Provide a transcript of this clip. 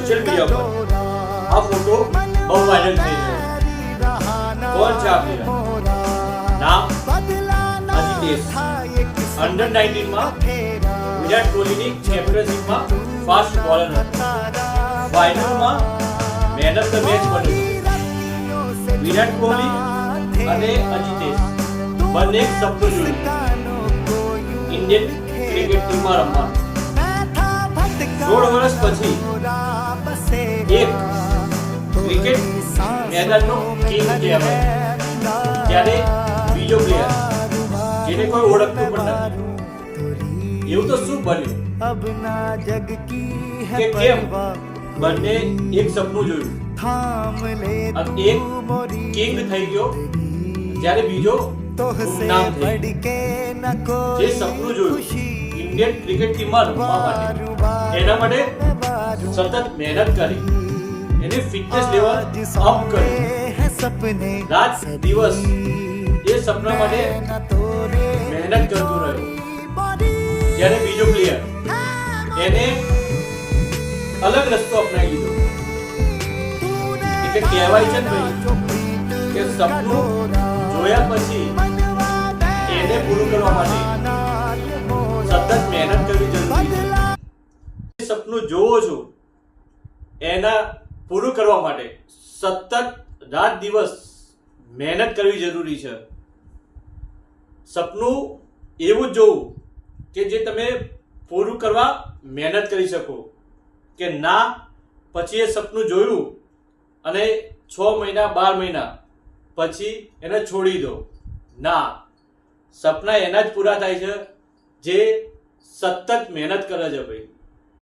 Social media પર આ photo બહુ વાયરલ થઈ રહ્યો. કોણ છે આ પ્લેયર? નામ અજીતેશ. અંડર 19 માં વિરાટ કોહલીની ચેમ્પિયનશિપમાં ફાસ્ટ બોલર હતો. ફાઇનલમાં મેન ઓફ ધ મેચ બન્યો. વિરાટ કોહલી અને અજીતેશ બંને એક સપનું જોયું ઇન્ડિયન ક્રિકેટ ટીમમાં રમવાનું. 16 વર્ષ પછી એક ક્રિકેટ મેદાનનો કિંગ કહેવાય ત્યારે બીજો પ્લેયર જેને કોઈ ઓળખતું પણ નથી. એવું તો શું બન્યું કે કેમ બંને એક સપનું જોયું અને એક કિંગ થઈ ગયો જ્યારે બીજો ગુમનામ થઈ ગયો. જે સપનું જોયું ઇન્ડિયન ક્રિકેટ ટીમમાં રમવા માટે એના માટે સતત મહેનત કરી, એની ફિટનેસ લેવલ અપ કર્યું, રાત દિવસ એ સપના માટે મહેનત કરતો રહ્યો. જ્યારે બીજો પ્લેયર એને અલગ રસ્તો અપનાવી લીધો. એટલે કહેવાય છે ને ભાઈ કે સપનું જોયા પછી એને પૂરું કરવા માટે સતત મહેનત કરવી જરૂરી છે. સપનું જોવો છો એના પૂરું કરવા માટે સતત રાત દિવસ મહેનત કરવી જરૂરી છે. સપનું એવું જ જોવું કે જે તમે પૂરું કરવા મહેનત કરી શકો, કે ના પછી એ સપનું જોયું અને 6 મહિના 12 મહિના પછી એને છોડી દો. ના, સપના એના જ પૂરા થાય છે જે સતત મહેનત કરે છે ભાઈ.